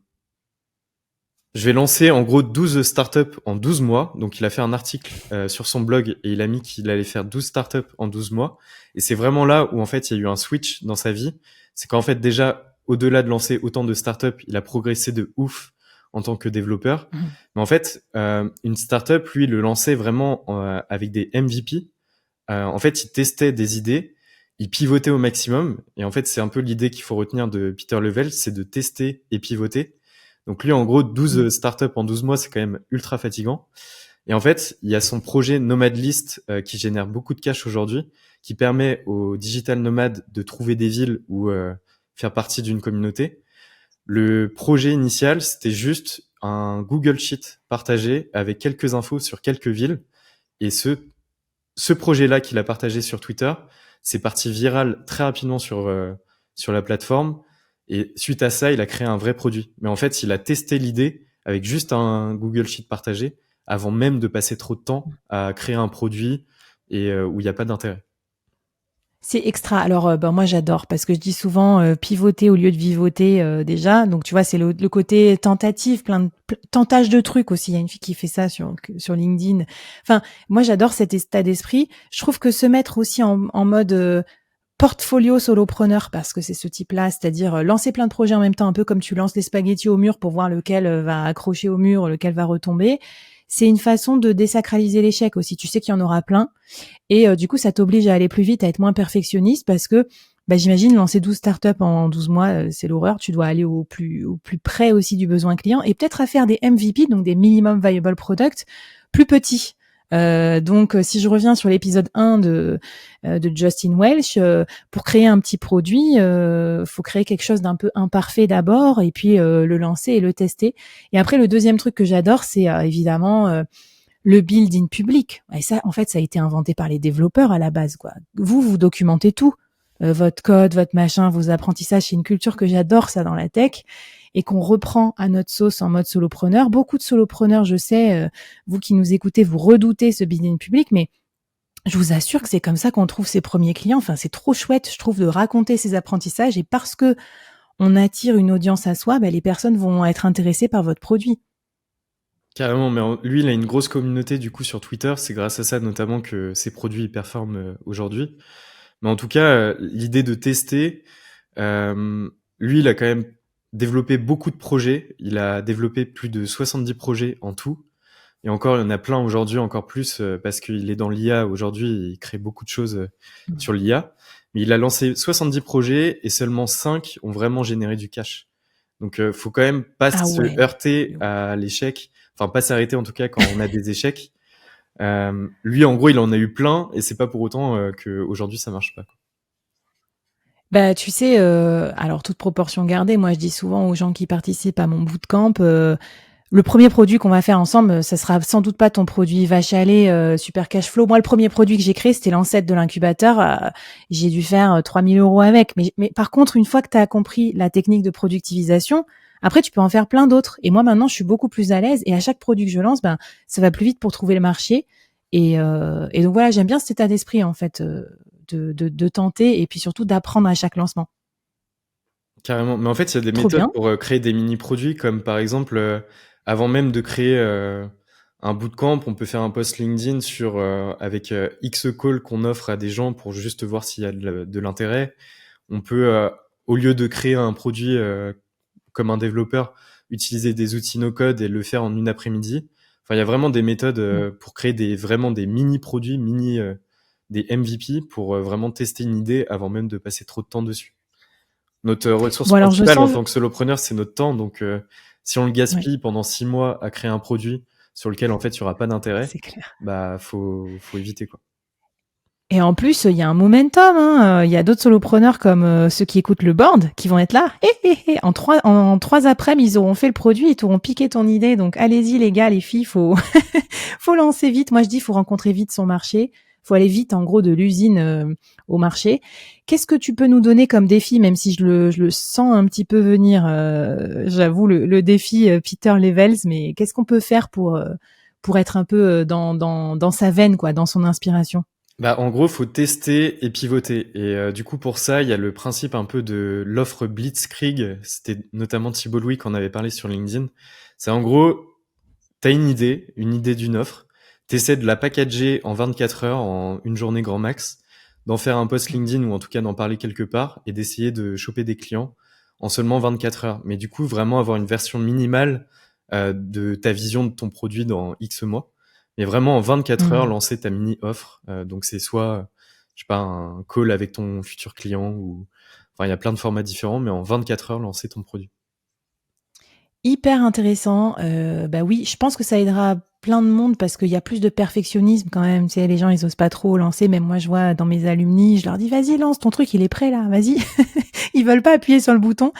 Speaker 1: je vais lancer en gros 12 startups en 12 mois. Donc il a fait un article sur son blog et il a mis qu'il allait faire 12 startups en 12 mois. Et c'est vraiment là où en fait il y a eu un switch dans sa vie. C'est qu'en fait déjà, au-delà de lancer autant de startups, il a progressé de ouf en tant que développeur.
Speaker 2: Mhm.
Speaker 1: Mais en fait, une startup, lui, il le lançait vraiment avec des MVP. En fait, il testait des idées, il pivotait au maximum. Et en fait, c'est un peu l'idée qu'il faut retenir de Peter Levels, c'est de tester et pivoter. Donc lui, en gros, 12 startups en 12 mois, c'est quand même ultra fatigant. Et en fait, il y a son projet Nomad List qui génère beaucoup de cash aujourd'hui, qui permet aux digital nomades de trouver des villes ou faire partie d'une communauté. Le projet initial, c'était juste un Google Sheet partagé avec quelques infos sur quelques villes. Et ce projet-là qu'il a partagé sur Twitter, c'est parti viral très rapidement sur la plateforme. Et suite à ça, il a créé un vrai produit. Mais en fait, il a testé l'idée avec juste un Google Sheet partagé avant même de passer trop de temps à créer un produit et où il n'y a pas d'intérêt.
Speaker 2: C'est extra. Alors, ben, moi, j'adore parce que je dis souvent pivoter au lieu de vivoter déjà. Donc, tu vois, c'est le côté tentative, tentage de trucs aussi. Il y a une fille qui fait ça sur LinkedIn. Enfin, moi, j'adore cet état d'esprit. Je trouve que se mettre aussi en mode portfolio solopreneur, parce que c'est ce type-là, c'est-à-dire lancer plein de projets en même temps, un peu comme tu lances des spaghettis au mur pour voir lequel va accrocher au mur, lequel va retomber. C'est une façon de désacraliser l'échec aussi. Tu sais qu'il y en aura plein. Et du coup, ça t'oblige à aller plus vite, à être moins perfectionniste parce que bah, j'imagine lancer 12 startups en 12 mois, c'est l'horreur. Tu dois aller au plus près aussi du besoin client et peut-être à faire des MVP, donc des minimum viable products, plus petits. Donc, si je reviens sur l'épisode 1 de Justin Welsh, pour créer un petit produit, faut créer quelque chose d'un peu imparfait d'abord et puis le lancer et le tester. Et après, le deuxième truc que j'adore, c'est évidemment le build-in public. Et ça, en fait, ça a été inventé par les développeurs à la base, quoi. Vous documentez tout. Votre code, votre machin, vos apprentissages, c'est une culture que j'adore, ça, dans la tech, et qu'on reprend à notre sauce en mode solopreneur. Beaucoup de solopreneurs, je sais, vous qui nous écoutez, vous redoutez ce build-in public, mais je vous assure que c'est comme ça qu'on trouve ses premiers clients. Enfin, c'est trop chouette, je trouve, de raconter ses apprentissages, et parce que on attire une audience à soi, les personnes vont être intéressées par votre produit.
Speaker 1: Carrément, mais lui, il a une grosse communauté du coup sur Twitter. C'est grâce à ça notamment que ses produits performent aujourd'hui. Mais en tout cas, l'idée de tester, lui, il a quand même développé beaucoup de projets. Il a développé plus de 70 projets en tout. Et encore, il y en a plein aujourd'hui, encore plus, parce qu'il est dans l'IA aujourd'hui, il crée beaucoup de choses sur l'IA. Mais il a lancé 70 projets et seulement 5 ont vraiment généré du cash. Donc, faut quand même pas
Speaker 2: Ah
Speaker 1: se
Speaker 2: ouais.
Speaker 1: heurter à l'échec. Enfin, pas s'arrêter en tout cas quand on a des échecs. Lui, en gros, il en a eu plein et c'est pas pour autant que aujourd'hui ça marche pas.
Speaker 2: Bah, tu sais, alors toute proportion gardée, moi je dis souvent aux gens qui participent à mon bootcamp, le premier produit qu'on va faire ensemble, ça sera sans doute pas ton produit vache à lait, super cash flow. Moi, le premier produit que j'ai créé, c'était l'ancêtre de l'incubateur. J'ai dû faire 3 000 € avec. Mais par contre, une fois que tu as compris la technique de productivisation, après, tu peux en faire plein d'autres. Et moi, maintenant, je suis beaucoup plus à l'aise. Et à chaque produit que je lance, ça va plus vite pour trouver le marché. Et donc voilà, j'aime bien cet état d'esprit, en fait, de tenter et puis surtout d'apprendre à chaque lancement.
Speaker 1: Carrément. Mais en fait, il y a des
Speaker 2: Trop
Speaker 1: méthodes
Speaker 2: bien.
Speaker 1: pour créer des mini-produits, comme par exemple, avant même de créer un bootcamp, on peut faire un post LinkedIn sur avec X call qu'on offre à des gens pour juste voir s'il y a de l'intérêt. On peut, au lieu de créer un produit comme un développeur, utiliser des outils no-code et le faire en une après-midi. Enfin, il y a vraiment des méthodes pour créer vraiment des mini-produits, des MVP pour vraiment tester une idée avant même de passer trop de temps dessus. Notre ressource
Speaker 2: Bon, alors je
Speaker 1: principale en
Speaker 2: sens,
Speaker 1: tant que solopreneur, c'est notre temps. Donc, si on le
Speaker 2: ouais,
Speaker 1: gaspille pendant 6 mois à créer un produit sur lequel en fait il y aura pas d'intérêt,
Speaker 2: c'est clair.
Speaker 1: bah faut éviter quoi.
Speaker 2: Et en plus, il y a un momentum, hein. Il y a d'autres solopreneurs comme ceux qui écoutent le board qui vont être là. En trois après-midi, ils auront fait le produit, ils t'auront piqué ton idée. Donc allez-y les gars, les filles, faut faut lancer vite. Moi je dis, faut rencontrer vite son marché. Faut aller vite, en gros, de l'usine au marché. Qu'est-ce que tu peux nous donner comme défi, même si je le sens un petit peu venir, j'avoue, le défi Peter Levels, mais qu'est-ce qu'on peut faire pour être un peu dans sa veine, quoi, dans son inspiration?
Speaker 1: Bah, en gros, faut tester et pivoter. Et du coup, pour ça, il y a le principe un peu de l'offre Blitzkrieg. C'était notamment Thibault Louis qui en avait parlé sur LinkedIn. C'est en gros, t'as une idée d'une offre. T'essaies de la packager en 24 heures, en une journée grand max, d'en faire un post LinkedIn ou en tout cas d'en parler quelque part et d'essayer de choper des clients en seulement 24 heures. Mais du coup, vraiment avoir une version minimale de ta vision de ton produit dans X mois. Mais vraiment en 24 heures,
Speaker 2: Mmh.
Speaker 1: lancer ta mini-offre. Donc c'est soit, je sais pas, un call avec ton futur client ou... Enfin, il y a plein de formats différents, mais en 24 heures, lancer ton produit.
Speaker 2: Hyper intéressant. Bah oui, je pense que ça aidera plein de monde parce qu'il y a plus de perfectionnisme quand même. Tu sais, les gens, ils osent pas trop lancer. Même moi, je vois dans mes alumni, je leur dis, vas-y, lance ton truc, il est prêt là, vas-y. Ils veulent pas appuyer sur le bouton.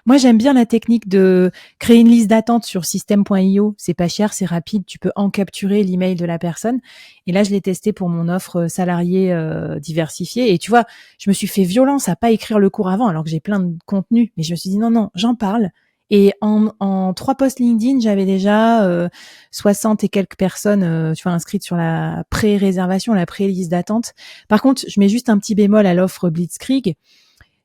Speaker 2: Moi, j'aime bien la technique de créer une liste d'attente sur system.io. C'est pas cher, c'est rapide. Tu peux encapturer l'email de la personne. Et là, je l'ai testé pour mon offre salariée diversifiée. Et tu vois, je me suis fait violence à pas écrire le cours avant alors que j'ai plein de contenu. Mais je me suis dit, non, non, j'en parle. Et en 3 posts LinkedIn, j'avais déjà 60 et quelques personnes, tu vois, inscrites sur la pré-réservation, la pré-liste d'attente. Par contre, je mets juste un petit bémol à l'offre Blitzkrieg.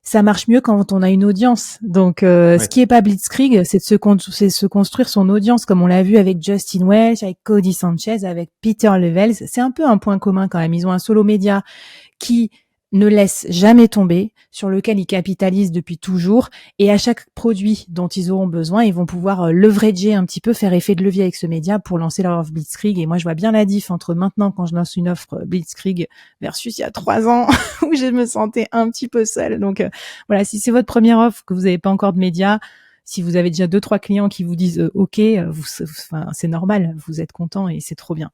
Speaker 2: Ça marche mieux quand on a une audience. Donc, ce
Speaker 1: Ouais.
Speaker 2: qui est pas Blitzkrieg, c'est de se construire son audience, comme on l'a vu avec Justin Welch, avec Cody Sanchez, avec Peter Levels. C'est un peu un point commun quand même. Ils ont un solo média qui ne laisse jamais tomber, sur lequel ils capitalisent depuis toujours, et à chaque produit dont ils auront besoin, ils vont pouvoir leverager un petit peu, faire effet de levier avec ce média pour lancer leur offre Blitzkrieg. Et moi, je vois bien la diff entre maintenant, quand je lance une offre Blitzkrieg, versus il y a 3 ans, où je me sentais un petit peu seule. Donc voilà, si c'est votre première offre, que vous n'avez pas encore de médias, si vous avez déjà 2-3 clients qui vous disent OK, enfin, c'est normal, vous êtes content et c'est trop bien.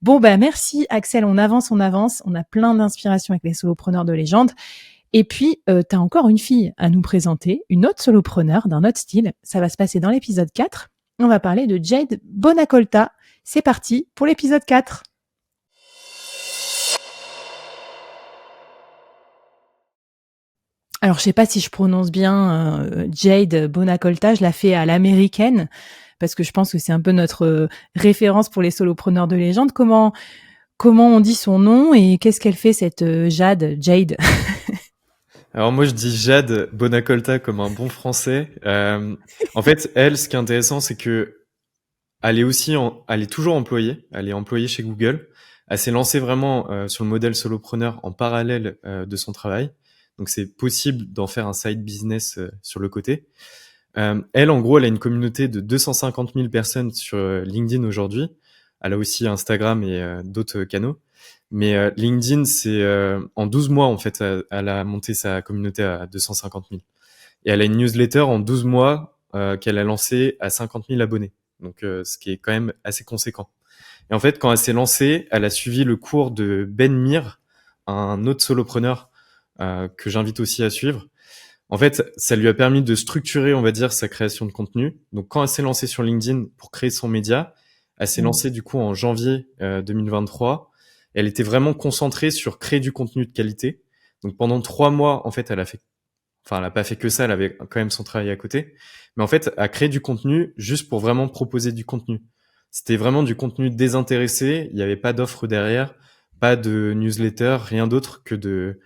Speaker 2: Bon, bah, merci Axel, on avance, on avance. On a plein d'inspiration avec les solopreneurs de légende. Et puis, tu as encore une fille à nous présenter, une autre solopreneur d'un autre style. Ça va se passer dans l'épisode 4. On va parler de Jade Bonacolta. C'est parti pour l'épisode 4. Alors, je sais pas si je prononce bien Jade Bonacolta. Je la fais à l'américaine parce que je pense que c'est un peu notre référence pour les solopreneurs de légende. Comment on dit son nom et qu'est-ce qu'elle fait cette Jade?
Speaker 1: Alors moi je dis Jade Bonacolta comme un bon français. En fait, elle, ce qui est intéressant, c'est que elle est toujours employée. Elle est employée chez Google. Elle s'est lancée vraiment sur le modèle solopreneur en parallèle de son travail. Donc c'est possible d'en faire un side business sur le côté. Elle, en gros, elle a une communauté de 250 000 personnes sur LinkedIn aujourd'hui. Elle a aussi Instagram et d'autres canaux. Mais LinkedIn, c'est en 12 mois, en fait, elle a monté sa communauté à 250 000. Et elle a une newsletter en 12 mois qu'elle a lancée à 50 000 abonnés. Donc, ce qui est quand même assez conséquent. Et en fait, quand elle s'est lancée, elle a suivi le cours de Ben Mir, un autre solopreneur que j'invite aussi à suivre. En fait, ça lui a permis de structurer, on va dire, sa création de contenu. Donc, quand elle s'est lancée sur LinkedIn pour créer son média, elle s'est
Speaker 2: Mm.
Speaker 1: lancée du coup en janvier 2023. Elle était vraiment concentrée sur créer du contenu de qualité. Donc, pendant 3 mois, en fait, elle a pas fait que ça, elle avait quand même son travail à côté. Mais en fait, elle a créé du contenu juste pour vraiment proposer du contenu. C'était vraiment du contenu désintéressé. Il n'y avait pas d'offre derrière, pas de newsletter, rien d'autre que de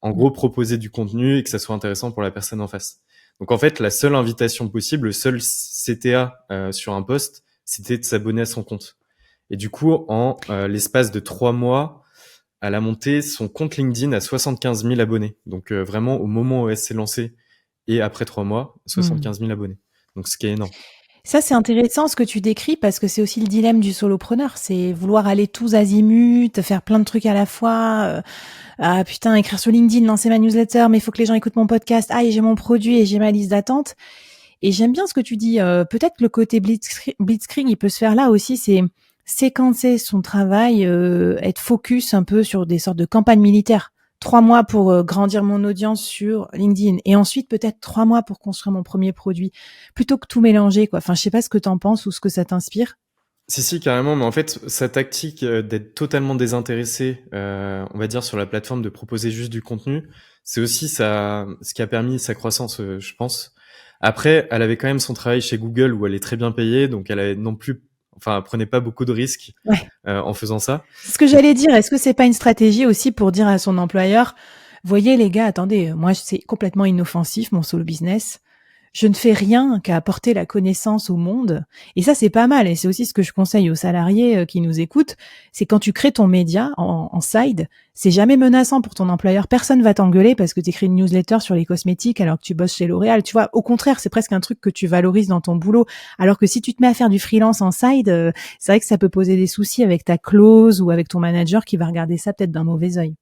Speaker 1: en gros, proposer du contenu et que ça soit intéressant pour la personne en face. Donc en fait, la seule invitation possible, le seul CTA sur un post, c'était de s'abonner à son compte. Et du coup, en l'espace de 3 mois, elle a monté son compte LinkedIn à 75 000 abonnés. Donc vraiment, au moment où elle s'est lancée et après 3 mois,
Speaker 2: Mm.
Speaker 1: 75 000 abonnés. Donc ce qui est énorme.
Speaker 2: Ça, c'est intéressant ce que tu décris parce que c'est aussi le dilemme du solopreneur. C'est vouloir aller tous azimuts, faire plein de trucs à la fois. Ah putain, écrire sur LinkedIn, lancer ma newsletter, mais il faut que les gens écoutent mon podcast. Ah, et j'ai mon produit et j'ai ma liste d'attente. Et j'aime bien ce que tu dis. Peut-être que le côté blitzkrieg, il peut se faire là aussi. C'est séquencer son travail, être focus un peu sur des sortes de campagnes militaires. 3 mois pour grandir mon audience sur LinkedIn et ensuite peut-être 3 mois pour construire mon premier produit, plutôt que tout mélanger, quoi. Enfin, je sais pas ce que t'en penses ou ce que ça t'inspire.
Speaker 1: Si, carrément, mais en fait, sa tactique d'être totalement désintéressé, on va dire, sur la plateforme, de proposer juste du contenu, c'est aussi ce qui a permis sa croissance, je pense. Après, elle avait quand même son travail chez Google où elle est très bien payée, donc elle avait non plus, enfin, elle prenait pas beaucoup de risques
Speaker 2: Ouais.
Speaker 1: en faisant ça.
Speaker 2: C'est ce que j'allais dire. Est-ce que c'est pas une stratégie aussi pour dire à son employeur, voyez les gars, attendez, moi c'est complètement inoffensif mon solo business. Je ne fais rien qu'à apporter la connaissance au monde. Et ça, c'est pas mal. Et c'est aussi ce que je conseille aux salariés qui nous écoutent. C'est quand tu crées ton média en side, c'est jamais menaçant pour ton employeur. Personne va t'engueuler parce que tu écris une newsletter sur les cosmétiques alors que tu bosses chez L'Oréal. Tu vois, au contraire, c'est presque un truc que tu valorises dans ton boulot. Alors que si tu te mets à faire du freelance en side, c'est vrai que ça peut poser des soucis avec ta clause ou avec ton manager qui va regarder ça peut-être d'un mauvais œil.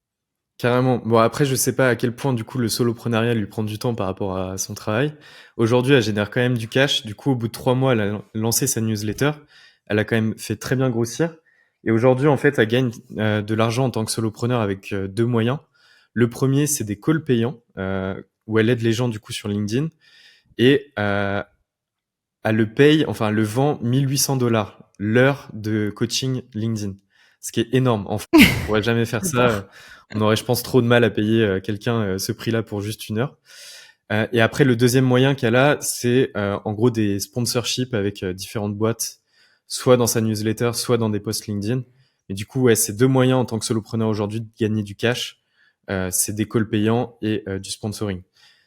Speaker 1: Carrément. Bon, après, je sais pas à quel point, du coup, le soloprenariat lui prend du temps par rapport à son travail. Aujourd'hui, elle génère quand même du cash. Du coup, au bout de 3 mois, elle a lancé sa newsletter. Elle a quand même fait très bien grossir. Et aujourd'hui, en fait, elle gagne de l'argent en tant que solopreneur avec deux moyens. Le premier, c'est des calls payants, où elle aide les gens, du coup, sur LinkedIn. Et elle le paye, enfin, elle le vend 1 800 $ l'heure de coaching LinkedIn. Ce qui est énorme. En fait, on pourrait jamais faire ça.
Speaker 2: J'adore.
Speaker 1: On aurait, je pense, trop de mal à payer quelqu'un ce prix-là pour juste une heure. Et après, le deuxième moyen qu'elle a, c'est en gros des sponsorships avec différentes boîtes, soit dans sa newsletter, soit dans des posts LinkedIn. Et du coup, ouais, c'est deux moyens en tant que solopreneur aujourd'hui de gagner du cash. C'est des calls payants et du sponsoring.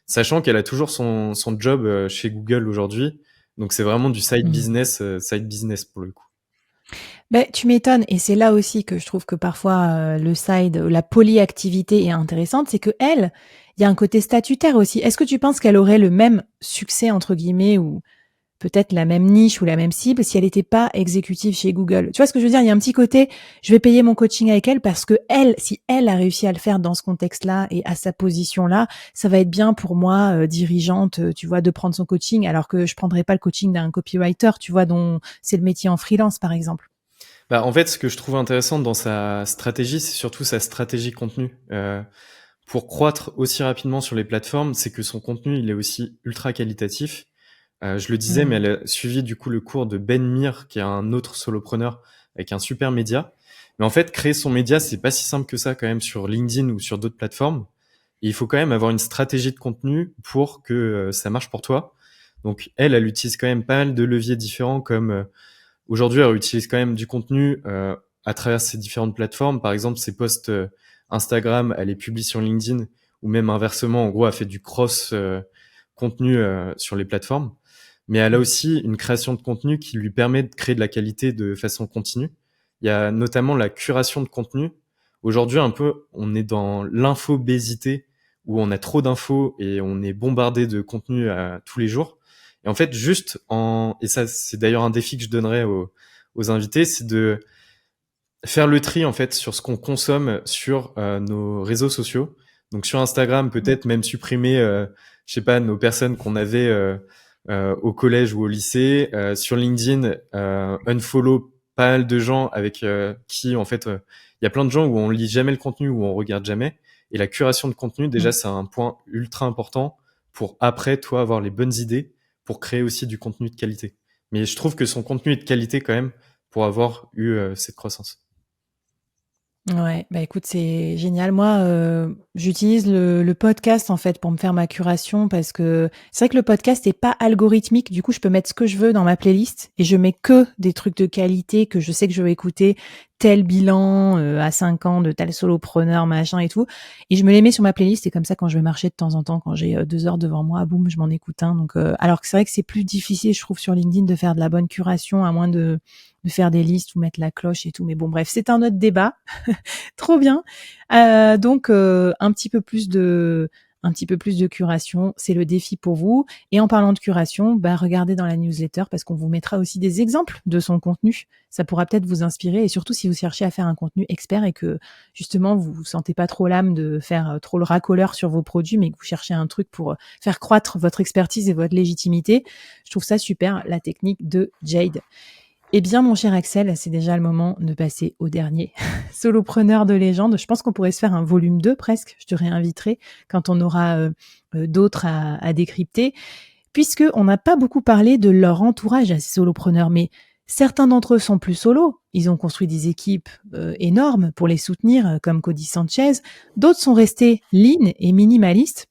Speaker 1: Sachant qu'elle a toujours son job chez Google aujourd'hui. Donc c'est vraiment du side business pour le coup.
Speaker 2: Ben, tu m'étonnes, et c'est là aussi que je trouve que parfois le side, la polyactivité est intéressante, c'est que elle, il y a un côté statutaire aussi. Est-ce que tu penses qu'elle aurait le même succès entre guillemets ou peut-être la même niche ou la même cible si elle n'était pas exécutive chez Google? Tu vois ce que je veux dire? Il y a un petit côté, je vais payer mon coaching avec elle parce que elle, si elle a réussi à le faire dans ce contexte-là et à sa position-là, ça va être bien pour moi, dirigeante, tu vois, de prendre son coaching alors que je prendrais pas le coaching d'un copywriter, tu vois, dont c'est le métier en freelance par exemple.
Speaker 1: Bah, en fait, ce que je trouve intéressant dans sa stratégie, c'est surtout sa stratégie contenu. Pour croître aussi rapidement sur les plateformes, c'est que son contenu, il est aussi ultra qualitatif. Je le disais, mais
Speaker 2: Mmh.
Speaker 1: elle a suivi du coup le cours de Ben Mir, qui est un autre solopreneur avec un super média. Mais en fait, créer son média, c'est pas si simple que ça quand même sur LinkedIn ou sur d'autres plateformes. Et il faut quand même avoir une stratégie de contenu pour que ça marche pour toi. Donc elle utilise quand même pas mal de leviers différents comme aujourd'hui, elle utilise quand même du contenu à travers ces différentes plateformes. Par exemple, ses posts Instagram, elle les publie sur LinkedIn ou même inversement, en gros, elle fait du cross contenu sur les plateformes. Mais elle a aussi une création de contenu qui lui permet de créer de la qualité de façon continue. Il y a notamment la curation de contenu. Aujourd'hui, un peu, on est dans l'infobésité où on a trop d'infos et on est bombardé de contenu tous les jours. Et en fait, et ça, c'est d'ailleurs un défi que je donnerais aux invités, c'est de faire le tri en fait sur ce qu'on consomme sur nos réseaux sociaux. Donc sur Instagram, peut-être même supprimer, je sais pas, nos personnes qu'on avait au collège ou au lycée. Sur LinkedIn, unfollow pas mal de gens avec qui en fait, il y a plein de gens où on lit jamais le contenu, où on regarde jamais. Et la curation de contenu, déjà,
Speaker 2: Mmh.
Speaker 1: c'est un point ultra important pour après, toi, avoir les bonnes idées pour créer aussi du contenu de qualité. Mais je trouve que son contenu est de qualité quand même pour avoir eu cette croissance.
Speaker 2: Ouais, bah écoute, c'est génial. Moi, j'utilise le podcast en fait pour me faire ma curation parce que c'est vrai que le podcast est pas algorithmique. Du coup, je peux mettre ce que je veux dans ma playlist et je mets que des trucs de qualité que je sais que je vais écouter. Tel bilan à 5 ans de tel solopreneur, machin et tout. Et je me les mets sur ma playlist et comme ça, quand je vais marcher de temps en temps, quand j'ai 2 heures devant moi, boum, je m'en écoute un. Donc, alors que c'est vrai que c'est plus difficile, je trouve, sur LinkedIn de faire de la bonne curation à moins de faire des listes ou mettre la cloche et tout. Mais bon, bref, c'est un autre débat. Trop bien. Donc, un petit peu plus un petit peu plus de curation, c'est le défi pour vous. Et en parlant de curation, regardez dans la newsletter parce qu'on vous mettra aussi des exemples de son contenu. Ça pourra peut-être vous inspirer et surtout si vous cherchez à faire un contenu expert et que justement vous vous sentez pas trop l'âme de faire trop le racoleur sur vos produits, mais que vous cherchez un truc pour faire croître votre expertise et votre légitimité. Je trouve ça super, la technique de Jade. Eh bien, mon cher Axel, c'est déjà le moment de passer au dernier. Solopreneur de légende. Je pense qu'on pourrait se faire un volume 2 presque. Je te réinviterai quand on aura d'autres à décrypter. Puisque on n'a pas beaucoup parlé de leur entourage à ces solopreneurs, mais certains d'entre eux sont plus solos. Ils ont construit des équipes énormes pour les soutenir, comme Cody Sanchez. D'autres sont restés lean et minimalistes.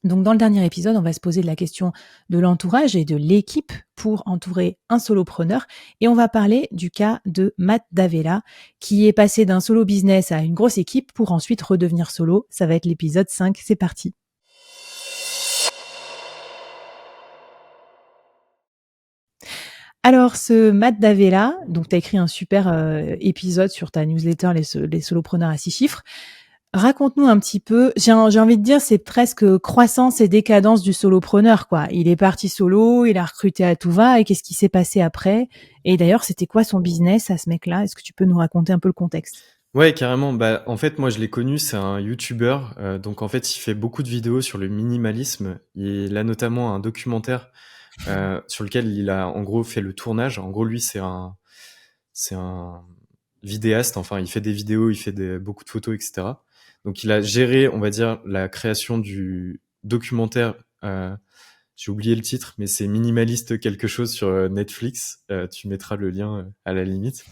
Speaker 2: Donc, dans le dernier épisode, on va se poser la question de l'entourage et de l'équipe pour entourer un solopreneur. Et on va parler du cas de Matt D'Avella, qui est passé d'un solo business à une grosse équipe pour ensuite redevenir solo. Ça va être l'épisode 5. C'est parti. Alors, ce Matt D'Avella, donc tu as écrit un super épisode sur ta newsletter Les solopreneurs à 6 chiffres. Raconte-nous un petit peu, j'ai envie de dire, c'est presque croissance et décadence du solopreneur, quoi. Il est parti solo, il a recruté à tout va, et qu'est-ce qui s'est passé après? Et d'ailleurs, c'était quoi son business à ce mec-là? Est-ce que tu peux nous raconter un peu le contexte?
Speaker 1: Ouais, carrément. En fait, moi, je l'ai connu, c'est un YouTuber. Donc, en fait, il fait beaucoup de vidéos sur le minimalisme. Il a notamment un documentaire sur lequel il a, en gros, fait le tournage. En gros, lui, c'est un vidéaste. Enfin, il fait des vidéos, il fait beaucoup de photos, etc. Donc, il a géré, on va dire, la création du documentaire. J'ai oublié le titre, mais c'est Minimaliste quelque chose sur Netflix. Tu mettras le lien à la limite.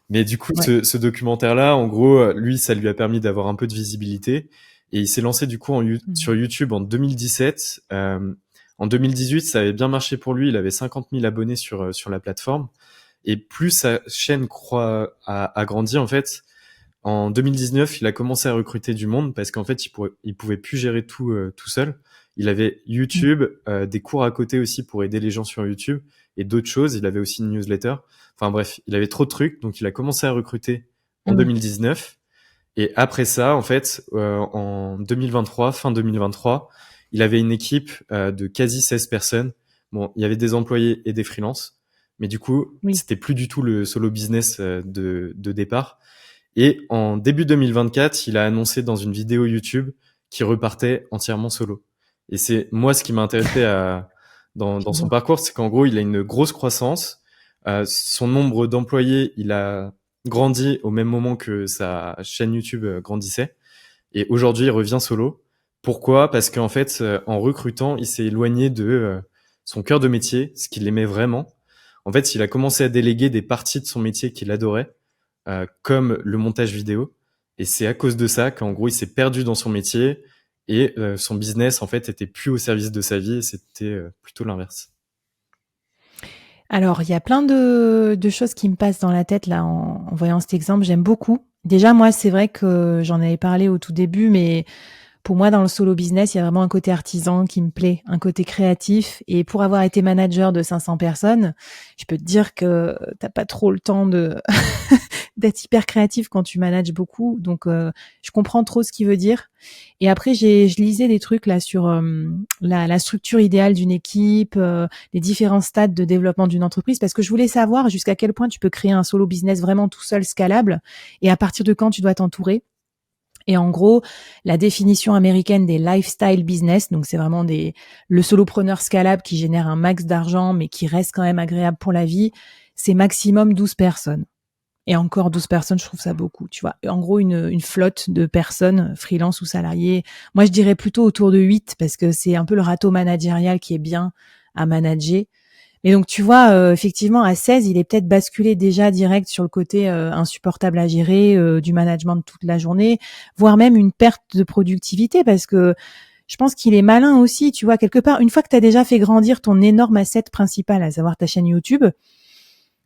Speaker 1: Mais du coup,
Speaker 2: Ouais.
Speaker 1: ce documentaire-là, en gros, lui, ça lui a permis d'avoir un peu de visibilité. Et il s'est lancé du coup sur YouTube en 2017. En 2018, ça avait bien marché pour lui. Il avait 50 000 abonnés sur la plateforme. Et plus sa chaîne a grandi, en fait, en 2019, il a commencé à recruter du monde parce qu'en fait, il pouvait plus gérer tout seul. Il avait YouTube, des cours à côté aussi pour aider les gens sur YouTube et d'autres choses. Il avait aussi une newsletter. Enfin bref, il avait trop de trucs, donc il a commencé à recruter en 2019. Et après ça, en fait, en 2023, fin 2023, il avait une équipe de quasi 16 personnes. Bon, il y avait des employés et des freelances, mais du coup,
Speaker 2: Oui.
Speaker 1: c'était plus du tout le solo business de départ. Et en début 2024, il a annoncé dans une vidéo YouTube qu'il repartait entièrement solo. Et c'est moi ce qui m'a intéressé dans son parcours, c'est qu'en gros, il a une grosse croissance. Son nombre d'employés, il a grandi au même moment que sa chaîne YouTube grandissait. Et aujourd'hui, il revient solo. Pourquoi? Parce qu'en fait, en recrutant, il s'est éloigné de son cœur de métier, ce qu'il aimait vraiment. En fait, il a commencé à déléguer des parties de son métier qu'il adorait, comme le montage vidéo. Et c'est à cause de ça qu'en gros, il s'est perdu dans son métier et son business, en fait, était plus au service de sa vie et c'était plutôt l'inverse.
Speaker 2: Alors, il y a plein de choses qui me passent dans la tête là en voyant cet exemple. J'aime beaucoup. Déjà, moi, c'est vrai que j'en avais parlé au tout début, mais pour moi, dans le solo business, il y a vraiment un côté artisan qui me plaît, un côté créatif. Et pour avoir été manager de 500 personnes, je peux te dire que t'as pas trop le temps de d'être hyper créatif quand tu manages beaucoup. Donc, je comprends trop ce qu'il veut dire. Et après, je lisais des trucs là sur la structure idéale d'une équipe, les différents stades de développement d'une entreprise, parce que je voulais savoir jusqu'à quel point tu peux créer un solo business vraiment tout seul, scalable, et à partir de quand tu dois t'entourer. Et en gros, la définition américaine des lifestyle business, donc c'est vraiment le solopreneur scalable qui génère un max d'argent, mais qui reste quand même agréable pour la vie, c'est maximum 12 personnes. Et encore 12 personnes, je trouve ça beaucoup, tu vois. En gros, une flotte de personnes, freelance ou salariés. Moi, je dirais plutôt autour de 8 parce que c'est un peu le râteau managérial qui est bien à manager. Mais donc, tu vois, effectivement, à 16, il est peut-être basculé déjà direct sur le côté insupportable à gérer, du management de toute la journée, voire même une perte de productivité parce que je pense qu'il est malin aussi, tu vois, quelque part. Une fois que tu as déjà fait grandir ton énorme asset principal, à savoir ta chaîne YouTube,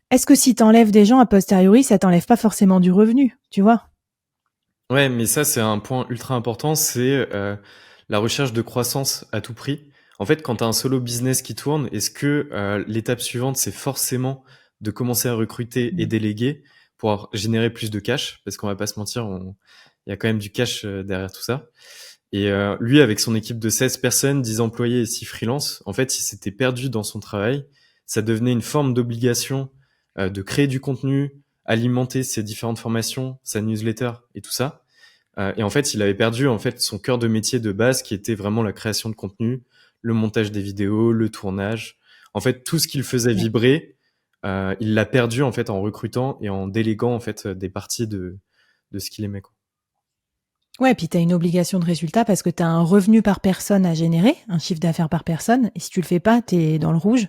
Speaker 2: est-ce que si t'enlèves des gens a posteriori, ça t'enlève pas forcément du revenu, tu vois?
Speaker 1: Ouais, mais ça, c'est un point ultra important, c'est la recherche de croissance à tout prix. En fait, quand tu as un solo business qui tourne, est-ce que l'étape suivante, c'est forcément de commencer à recruter et déléguer pour générer plus de cash? Parce qu'on va pas se mentir, il y a quand même du cash derrière tout ça. Et lui, avec son équipe de 16 personnes, 10 employés et 6 freelances, en fait, il s'était perdu dans son travail. Ça devenait une forme d'obligation de créer du contenu, alimenter ses différentes formations, sa newsletter et tout ça. Et en fait, il avait perdu en fait son cœur de métier de base, qui était vraiment la création de contenu, le montage des vidéos, le tournage. En fait, tout ce qu'il faisait
Speaker 2: Ouais.
Speaker 1: vibrer, il l'a perdu en fait en recrutant et en déléguant en fait des parties de ce qu'il aimait, quoi.
Speaker 2: Ouais, puis tu as une obligation de résultat parce que tu as un revenu par personne à générer, un chiffre d'affaires par personne, et si tu le fais pas, tu es dans le rouge.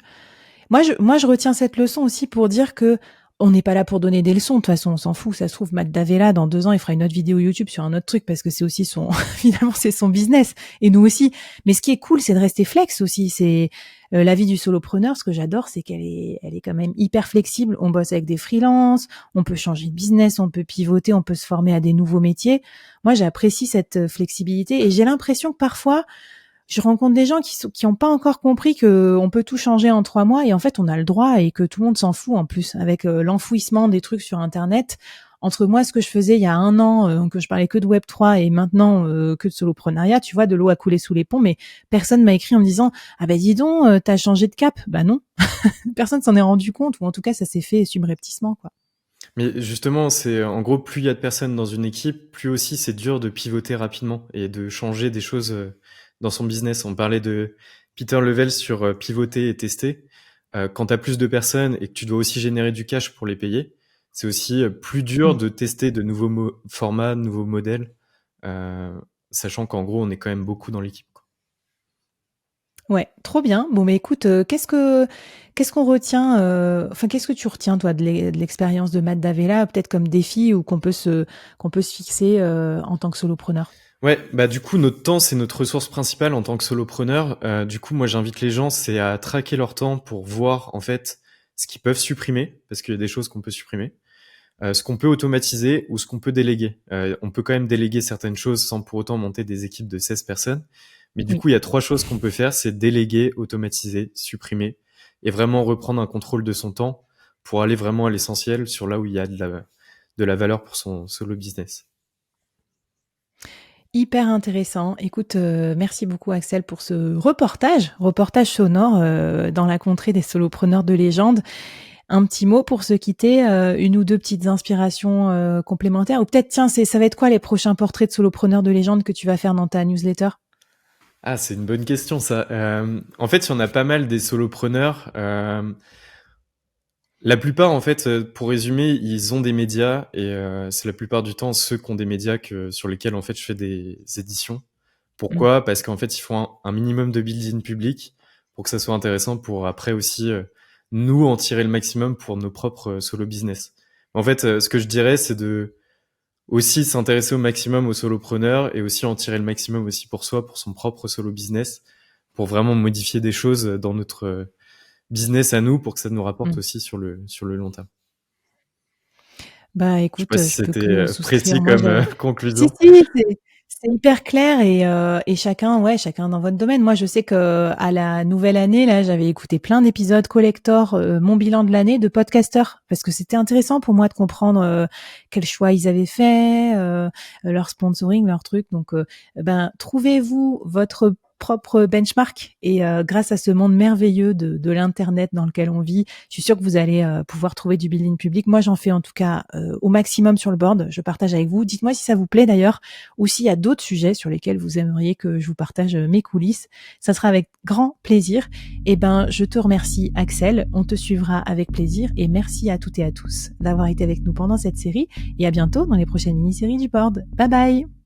Speaker 2: Moi, je retiens cette leçon aussi pour dire que on n'est pas là pour donner des leçons. De toute façon, on s'en fout. Ça se trouve, Matt Davella, dans 2 ans, il fera une autre vidéo YouTube sur un autre truc parce que c'est aussi son, finalement, c'est son business. Et nous aussi. Mais ce qui est cool, c'est de rester flex aussi. C'est la vie du solopreneur. Ce que j'adore, c'est elle est quand même hyper flexible. On bosse avec des freelances. On peut changer de business. On peut pivoter. On peut se former à des nouveaux métiers. Moi, j'apprécie cette flexibilité et j'ai l'impression que parfois, je rencontre des gens qui ont pas encore compris que on peut tout changer en 3 mois et en fait on a le droit et que tout le monde s'en fout en plus avec l'enfouissement des trucs sur internet. Entre moi ce que je faisais il y a 1 an que je parlais que de Web3 et maintenant que de soloprenariat, tu vois, de l'eau a coulé sous les ponts, mais personne m'a écrit en me disant ah bah dis donc t'as changé de cap. Bah non. Personne s'en est rendu compte ou en tout cas ça s'est fait subrepticement, quoi.
Speaker 1: Mais justement, c'est en gros, plus il y a de personnes dans une équipe, plus aussi c'est dur de pivoter rapidement et de changer des choses dans son business. On parlait de Peter Levels sur pivoter et tester. Quand tu as plus de personnes et que tu dois aussi générer du cash pour les payer, c'est aussi plus dur
Speaker 2: Mm.
Speaker 1: de tester de nouveaux formats, de nouveaux modèles, euh, sachant qu'en gros, on est quand même beaucoup dans l'équipe, quoi.
Speaker 2: Ouais, trop bien. Bon, mais écoute, qu'est-ce qu'on retient, enfin, qu'est-ce que tu retiens, toi, de l'expérience de Matt Davella, peut-être comme défi ou qu'on peut se fixer en tant que solopreneur?
Speaker 1: Ouais, bah du coup, notre temps, c'est notre ressource principale en tant que solopreneur. Du coup, moi, j'invite les gens, c'est à traquer leur temps pour voir, en fait, ce qu'ils peuvent supprimer, parce qu'il y a des choses qu'on peut supprimer, ce qu'on peut automatiser ou ce qu'on peut déléguer. On peut quand même déléguer certaines choses sans pour autant monter des équipes de 16 personnes. Mais du
Speaker 2: Oui.
Speaker 1: coup, il y a 3 choses qu'on peut faire, c'est déléguer, automatiser, supprimer, et vraiment reprendre un contrôle de son temps pour aller vraiment à l'essentiel sur là où il y a de la valeur pour son solo business.
Speaker 2: Hyper intéressant. Écoute, merci beaucoup Axel pour ce reportage sonore dans la contrée des solopreneurs de légende. Un petit mot pour se quitter, une ou 2 petites inspirations complémentaires ou peut-être tiens, ça va être quoi les prochains portraits de solopreneurs de légende que tu vas faire dans ta newsletter?
Speaker 1: Ah, c'est une bonne question ça. En fait, il y en a pas mal des solopreneurs. La plupart, en fait, pour résumer, ils ont des médias et c'est la plupart du temps ceux qui ont des médias sur lesquels en fait je fais des éditions.
Speaker 2: Mmh.
Speaker 1: Pourquoi? Parce qu'en fait, ils font un minimum de build-in public pour que ça soit intéressant pour après aussi nous en tirer le maximum pour nos propres solo business. En fait, ce que je dirais, c'est de aussi s'intéresser au maximum aux solopreneurs et aussi en tirer le maximum aussi pour soi, pour son propre solo business, pour vraiment modifier des choses dans notre business à nous pour que ça nous rapporte
Speaker 2: Mmh.
Speaker 1: aussi sur le long terme.
Speaker 2: Bah,
Speaker 1: Je sais pas
Speaker 2: écoute,
Speaker 1: si
Speaker 2: je peux
Speaker 1: c'était
Speaker 2: que
Speaker 1: précis
Speaker 2: souscrire. Moi,
Speaker 1: comme
Speaker 2: j'ai si,
Speaker 1: conclusion.
Speaker 2: si, c'est hyper clair et chacun, ouais, chacun dans votre domaine. Moi, je sais que à la nouvelle année, là, j'avais écouté plein d'épisodes collector, mon bilan de l'année de podcasteurs parce que c'était intéressant pour moi de comprendre quels choix ils avaient fait, leur sponsoring, leur truc. Donc, ben, trouvez-vous votre propre benchmark et grâce à ce monde merveilleux de l'internet dans lequel on vit, je suis sûre que vous allez pouvoir trouver du building public. Moi, j'en fais en tout cas au maximum sur le board. Je partage avec vous. Dites-moi si ça vous plaît d'ailleurs ou s'il y a d'autres sujets sur lesquels vous aimeriez que je vous partage mes coulisses. Ça sera avec grand plaisir. Et ben, je te remercie Axel. On te suivra avec plaisir et merci à toutes et à tous d'avoir été avec nous pendant cette série et à bientôt dans les prochaines mini-séries du board. Bye bye!